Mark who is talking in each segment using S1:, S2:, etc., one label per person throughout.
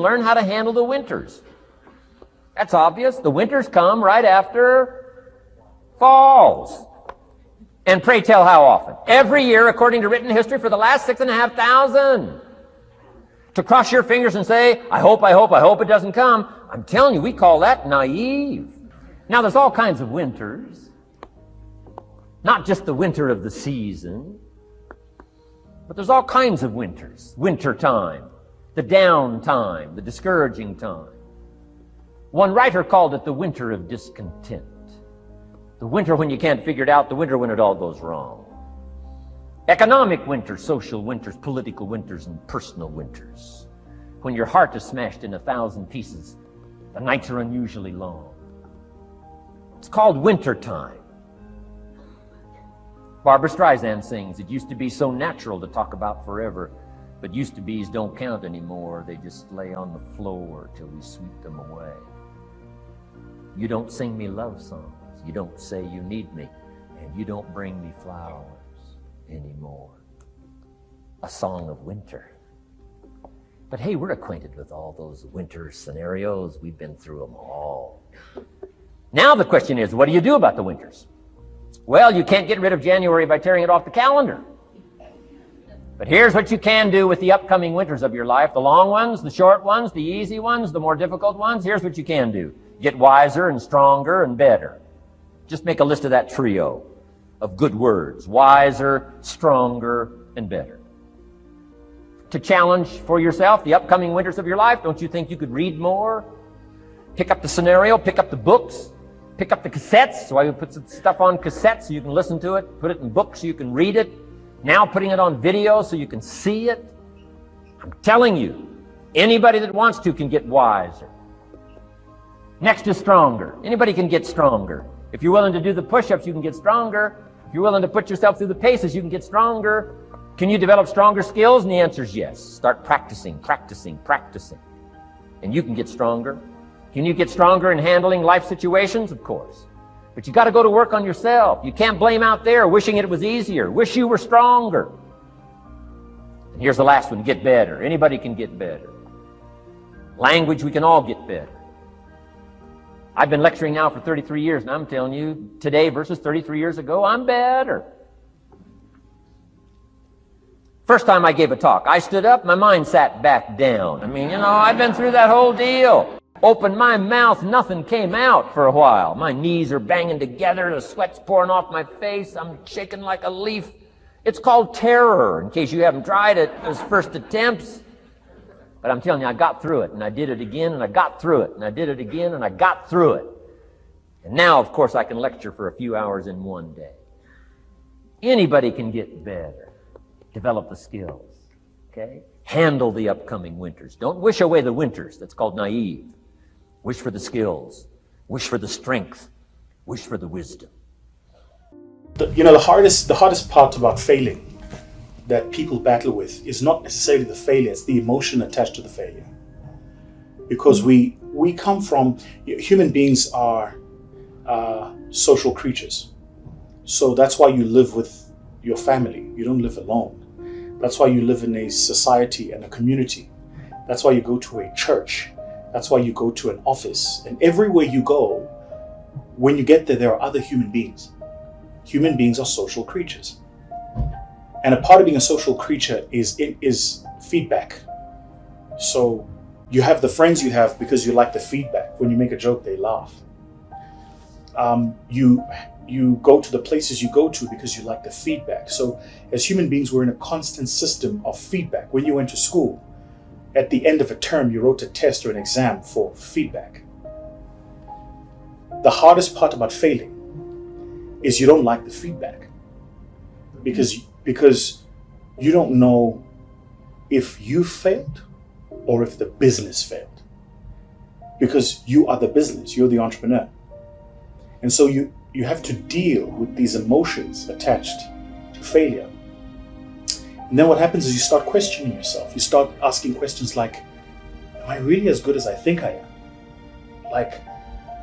S1: Learn how to handle the winters. That's obvious. The winters come right after falls. And pray tell how often? Every year, according to written history, for the last 6,500. To cross your fingers and say, I hope it doesn't come. I'm telling you, we call that naive. Now, there's all kinds of winters. Not just the winter of the season, but there's all kinds of winters. Winter time, the down time, the discouraging time. One writer called it the winter of discontent. The winter when you can't figure it out, the winter when it all goes wrong. Economic winters, social winters, political winters, and personal winters. When your heart is smashed in 1,000 pieces, the nights are unusually long. It's called winter time. Barbra Streisand sings, it used to be so natural to talk about forever, but used to be's don't count anymore. They just lay on the floor till we sweep them away. You don't sing me love songs. You don't say you need me, and you don't bring me flowers anymore. A song of winter. But hey, we're acquainted with all those winter scenarios. We've been through them all. Now the question is, what do you do about the winters? Well, you can't get rid of January by tearing it off the calendar. But here's what you can do with the upcoming winters of your life. The long ones, the short ones, the easy ones, the more difficult ones. Here's what you can do. Get wiser and stronger and better. Just make a list of that trio of good words. Wiser, stronger, and better. To challenge for yourself the upcoming winters of your life, don't you think you could read more? Pick up the scenario, pick up the books, pick up the cassettes. So I would put some stuff on cassettes so you can listen to it. Put it in books so you can read it. Now putting it on video so you can see it. I'm telling you, anybody that wants to can get wiser. Next is stronger. Anybody can get stronger. If you're willing to do the push-ups, you can get stronger. If you're willing to put yourself through the paces, you can get stronger. Can you develop stronger skills? And the answer is yes. Start practicing. And you can get stronger. Can you get stronger in handling life situations? Of course. But you got to go to work on yourself. You can't blame out there wishing it was easier. Wish you were stronger. And here's the last one, get better. Anybody can get better. Language, we can all get better. I've been lecturing now for 33 years, and I'm telling you, today versus 33 years ago, I'm better. First time I gave a talk, I stood up, my mind sat back down. I've been through that whole deal. Opened my mouth, nothing came out for a while. My knees are banging together, the sweat's pouring off my face, I'm shaking like a leaf. It's called terror, in case you haven't tried it, those first attempts. But I'm telling you, I got through it, and I did it again, and I got through it, and I did it again, and I got through it. And now, of course, I can lecture for a few hours in one day. Anybody can get better. Develop the skills, okay? Handle the upcoming winters. Don't wish away the winters. That's called naive. Wish for the skills. Wish for the strength. Wish for the wisdom.
S2: The hardest part about failing that people battle with is not necessarily the failure, it's the emotion attached to the failure. Because we come from, human beings are social creatures. So that's why you live with your family. You don't live alone. That's why you live in a society and a community. That's why you go to a church. That's why you go to an office. And everywhere you go, when you get there are other human beings. Human beings are social creatures. And a part of being a social creature is feedback. So you have the friends you have because you like the feedback. When you make a joke, they laugh. You go to the places you go to because you like the feedback. So as human beings, we're in a constant system of feedback. When you went to school, at the end of a term, you wrote a test or an exam for feedback. The hardest part about failing is you don't like the feedback because you don't know if you failed or if the business failed. Because you are the business, you're the entrepreneur. And so you have to deal with these emotions attached to failure. And then what happens is you start questioning yourself. You start asking questions like, am I really as good as I think I am? Like,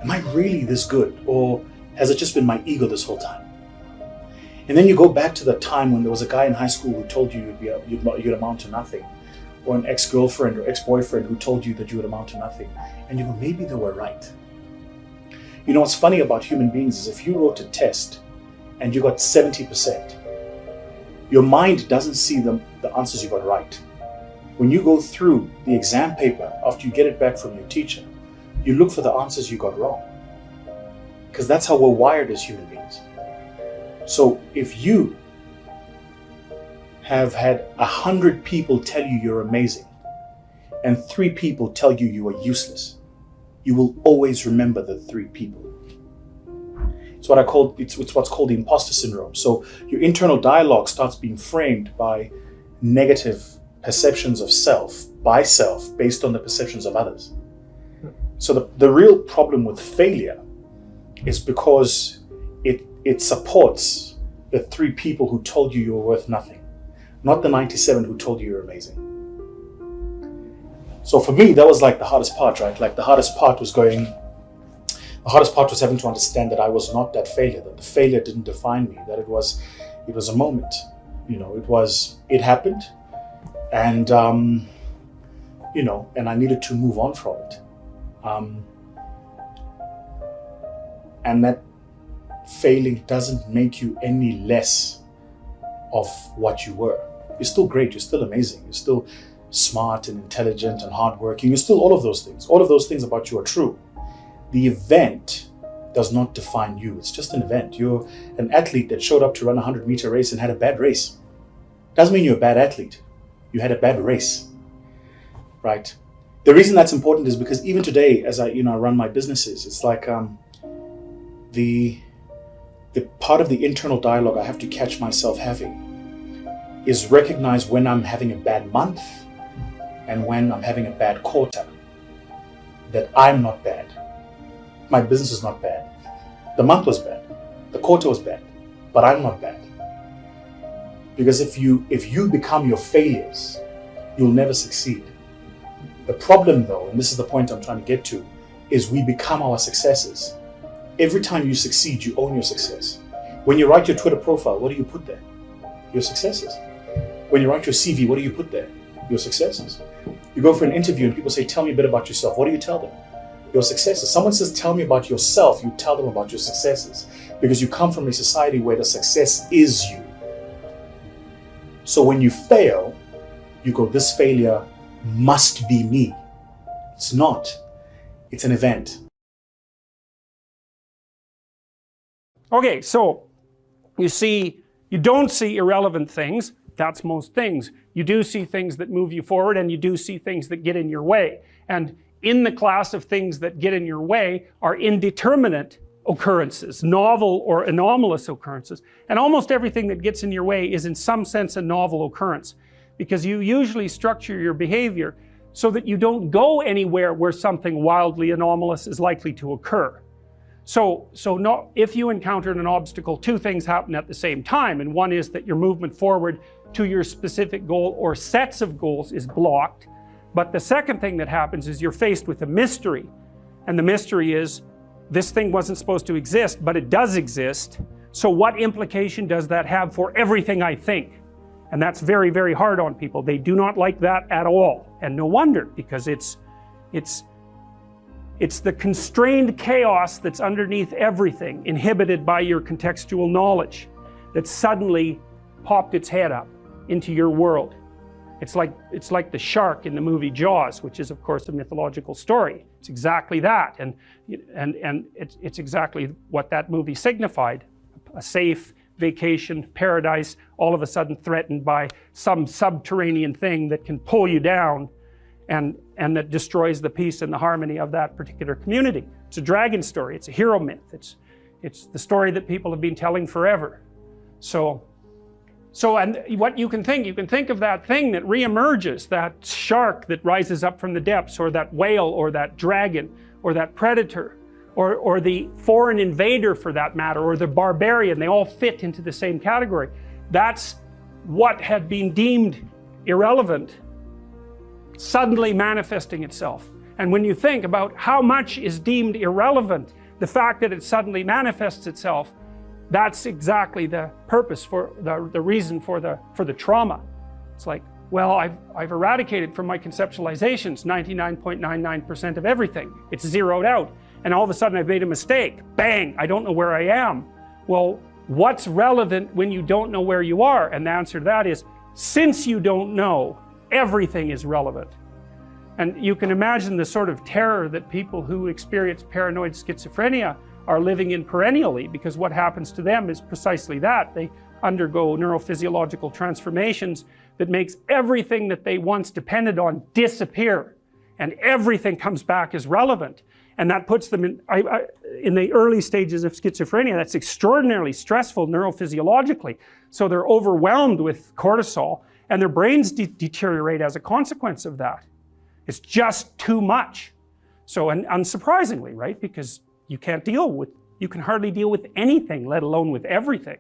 S2: am I really this good? Or has it just been my ego this whole time? And then you go back to the time when there was a guy in high school who told you you'd amount to nothing. or an ex-girlfriend or ex-boyfriend who told you that you would amount to nothing. And you go, maybe they were right. You know what's funny about human beings is if you wrote a test and you got 70%, your mind doesn't see the answers you got right. When you go through the exam paper after you get it back from your teacher, you look for the answers you got wrong. Because that's how we're wired as human beings. So if you have had 100 people tell you you're amazing and 3 people tell you you are useless, you will always remember the 3 people. It's what's called the imposter syndrome. So your internal dialogue starts being framed by negative perceptions of self, by self, based on the perceptions of others. So the real problem with failure is because it supports the 3 people who told you you were worth nothing, not the 97 who told you you're amazing. So for me, that was like the hardest part, right? Like the hardest part was having to understand that I was not that failure, that the failure didn't define me, that it was a moment, you know, it happened, and you know, and I needed to move on from it. And that failing doesn't make you any less of what you were. You're still great, you're still amazing, you're still smart and intelligent and hardworking, you're still all of those things. All of those things about you are true. The event does not define you. It's just an event. You're an athlete that showed up to run a 100-meter race and had a bad race. Doesn't mean you're a bad athlete. You had a bad race, right? The reason that's important is because even today, as I run my businesses, it's like the part of the internal dialogue I have to catch myself having is recognize when I'm having a bad month and when I'm having a bad quarter. That I'm not bad. My business is not bad. The month was bad. The quarter was bad. But I'm not bad. Because if you become your failures, you'll never succeed. The problem though, and this is the point I'm trying to get to, is we become our successes. Every time you succeed, you own your success. When you write your Twitter profile, what do you put there? Your successes. When you write your CV, what do you put there? Your successes. You go for an interview and people say, tell me a bit about yourself. What do you tell them? Your successes. Someone says, tell me about yourself. You tell them about your successes. Because you come from a society where the success is you. So when you fail, you go, this failure must be me. It's not. It's an event.
S3: Okay, so you don't see irrelevant things. That's most things. You do see things that move you forward, and you do see things that get in your way. And in the class of things that get in your way are indeterminate occurrences, novel or anomalous occurrences. And almost everything that gets in your way is in some sense a novel occurrence, because you usually structure your behavior so that you don't go anywhere where something wildly anomalous is likely to occur. So if you encounter an obstacle, 2 things happen at the same time, and one is that your movement forward to your specific goal or sets of goals is blocked. But the second thing that happens is you're faced with a mystery, and the mystery is this thing wasn't supposed to exist, but it does exist. So what implication does that have for everything I think? And that's very, very hard on people. They do not like that at all, and no wonder, because it's the constrained chaos that's underneath everything, inhibited by your contextual knowledge, that suddenly popped its head up into your world. It's like the shark in the movie Jaws, which is of course a mythological story. It's exactly that, and it's exactly what that movie signified. A safe vacation paradise, all of a sudden threatened by some subterranean thing that can pull you down and that destroys the peace and the harmony of that particular community. It's a dragon story, it's a hero myth, it's the story that people have been telling forever. So and what you can think of that thing that reemerges, that shark that rises up from the depths, or that whale, or that dragon, or that predator, or the foreign invader for that matter, or the barbarian. They all fit into the same category. That's what had been deemed irrelevant suddenly manifesting itself. And when you think about how much is deemed irrelevant, the fact that it suddenly manifests itself, that's exactly the purpose for the reason for the trauma. It's like, Well, I've eradicated from my conceptualizations 99.99% of everything. It's zeroed out. And all of a sudden I've made a mistake. Bang, I don't know where I am. Well, what's relevant when you don't know where you are? And the answer to that is, since you don't know, everything is relevant. And you can imagine the sort of terror that people who experience paranoid schizophrenia are living in perennially, because what happens to them is precisely that. They undergo neurophysiological transformations that makes everything that they once depended on disappear, and everything comes back as relevant. And that puts them in the early stages of schizophrenia. That's extraordinarily stressful neurophysiologically. So they're overwhelmed with cortisol, and their brains deteriorate as a consequence of that. It's just too much. So, and unsurprisingly, right, because you can hardly deal with anything, let alone with everything.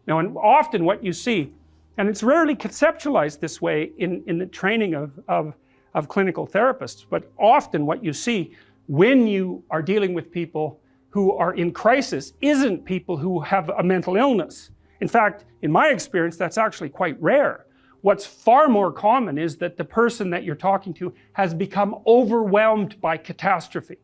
S3: Now, and often what you see, and it's rarely conceptualized this way in the training of clinical therapists, but often what you see when you are dealing with people who are in crisis isn't people who have a mental illness. In fact, in my experience, that's actually quite rare. What's far more common is that the person that you're talking to has become overwhelmed by catastrophe.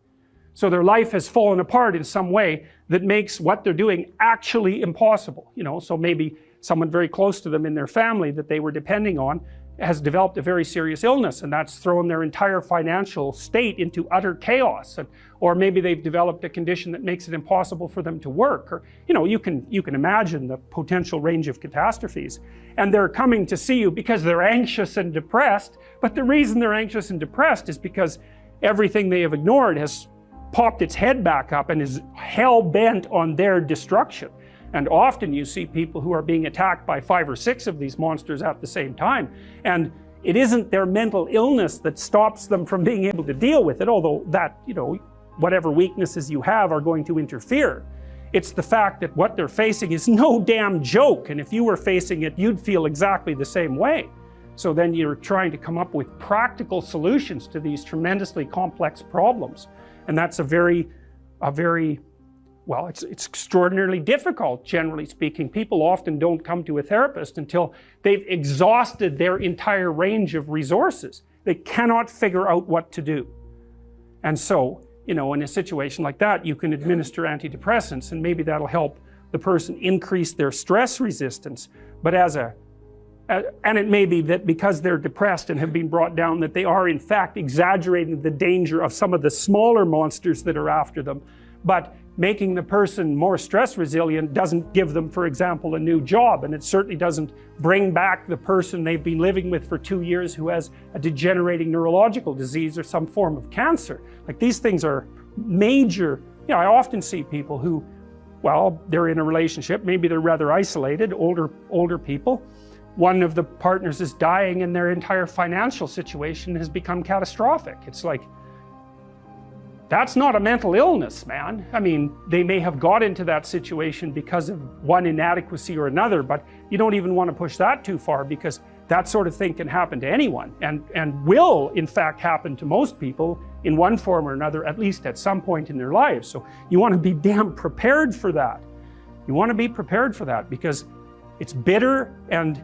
S3: So their life has fallen apart in some way that makes what they're doing actually impossible. You know, so maybe someone very close to them in their family that they were depending on has developed a very serious illness, and that's thrown their entire financial state into utter chaos. Or maybe they've developed a condition that makes it impossible for them to work. Or, you know, you can imagine the potential range of catastrophes. And they're coming to see you because they're anxious and depressed, but the reason they're anxious and depressed is because everything they have ignored has popped its head back up and is hell-bent on their destruction. And often you see people who are being attacked by 5 or 6 of these monsters at the same time. And it isn't their mental illness that stops them from being able to deal with it, although that, you know, whatever weaknesses you have are going to interfere. It's the fact that what they're facing is no damn joke, and if you were facing it, you'd feel exactly the same way. So then you're trying to come up with practical solutions to these tremendously complex problems. And that's well, it's extraordinarily difficult, generally speaking. People often don't come to a therapist until they've exhausted their entire range of resources. They cannot figure out what to do. And so, you know, in a situation like that, you can administer antidepressants, and maybe that'll help the person increase their stress resistance. But and it may be that because they're depressed and have been brought down, that they are in fact exaggerating the danger of some of the smaller monsters that are after them. But making the person more stress resilient doesn't give them, for example, a new job, and it certainly doesn't bring back the person they've been living with for 2 years who has a degenerating neurological disease or some form of cancer. Like, these things are major. You know, I often see people who, well, they're in a relationship, maybe they're rather isolated, older people. One of the partners is dying and their entire financial situation has become catastrophic. It's like, that's not a mental illness, man. I mean, they may have got into that situation because of one inadequacy or another, but you don't even want to push that too far, because that sort of thing can happen to anyone, and will in fact happen to most people in one form or another, at least at some point in their lives. So you want to be damn prepared for that. You want to be prepared for that, because it's bitter and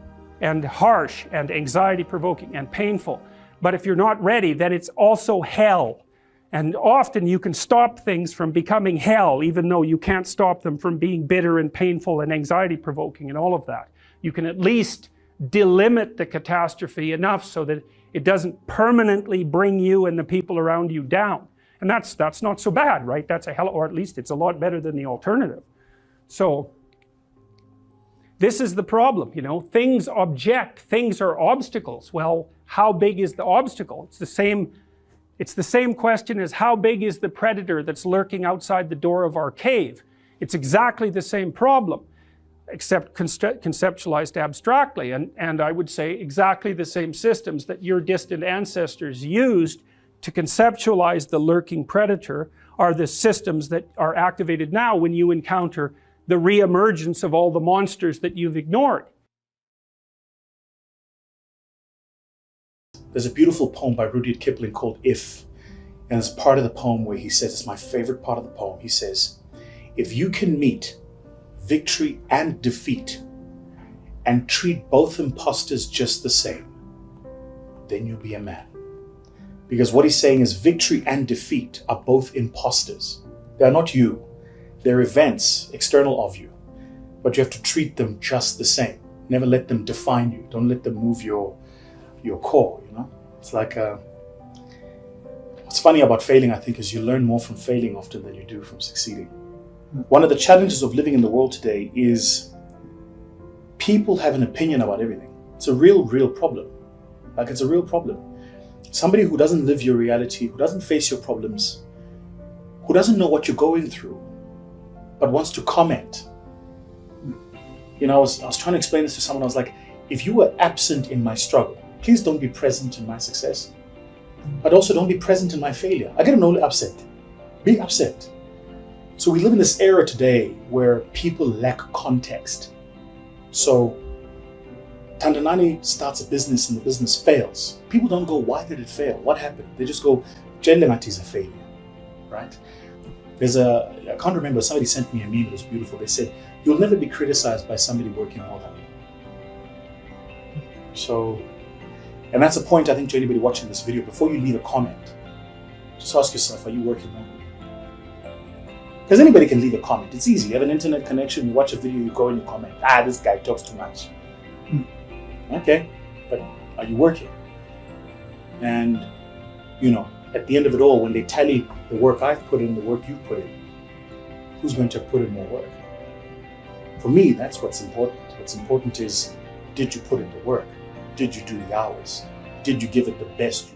S3: harsh and anxiety provoking and painful. But if you're not ready, then it's also hell. And often you can stop things from becoming hell, even though you can't stop them from being bitter and painful and anxiety provoking and all of that. You can at least delimit the catastrophe enough so that it doesn't permanently bring you and the people around you down. And that's not so bad, right? That's a hell, or at least it's a lot better than the alternative. So this is the problem, you know, things object, things are obstacles. Well, how big is the obstacle? It's the same question as how big is the predator that's lurking outside the door of our cave. It's exactly the same problem, except conceptualized abstractly, and I would say exactly the same systems that your distant ancestors used to conceptualize the lurking predator are the systems that are activated now when you encounter the re-emergence of all the monsters that you've ignored.
S2: There's a beautiful poem by Rudyard Kipling called If, and it's part of the poem where he says, it's my favorite part of the poem, he says, if you can meet victory and defeat and treat both imposters just the same, then you'll be a man. Because what he's saying is victory and defeat are both imposters. They are not you. They're events external of you. But you have to treat them just the same. Never let them define you. Don't let them move your core, you know? It's like, what's funny about failing, I think, is you learn more from failing often than you do from succeeding. One of the challenges of living in the world today is people have an opinion about everything. It's a real problem. Like, it's a real problem. Somebody who doesn't live your reality, who doesn't face your problems, who doesn't know what you're going through, but wants to comment. You know, I was trying to explain this to someone. I was like, if you were absent in my struggle, please don't be present in my success. But also don't be present in my failure. I get an upset. Be upset. So we live in this era today where people lack context. So Tandanani starts a business and the business fails. People don't go, why did it fail? What happened? They just go, Jenlemati is a failure, right? I can't remember, somebody sent me a meme, it was beautiful. They said, you'll never be criticized by somebody working more than you. So, and that's a point I think to anybody watching this video, before you leave a comment, just ask yourself, are you working more? Because anybody can leave a comment. It's easy. You have an internet connection, you watch a video, you go and you comment, this guy talks too much. Okay, but are you working? And, you know, at the end of it all, when they tally the work I've put in, the work you put in, who's going to put in more work? For me, that's what's important. What's important is, did you put in the work? Did you do the hours? Did you give it the best you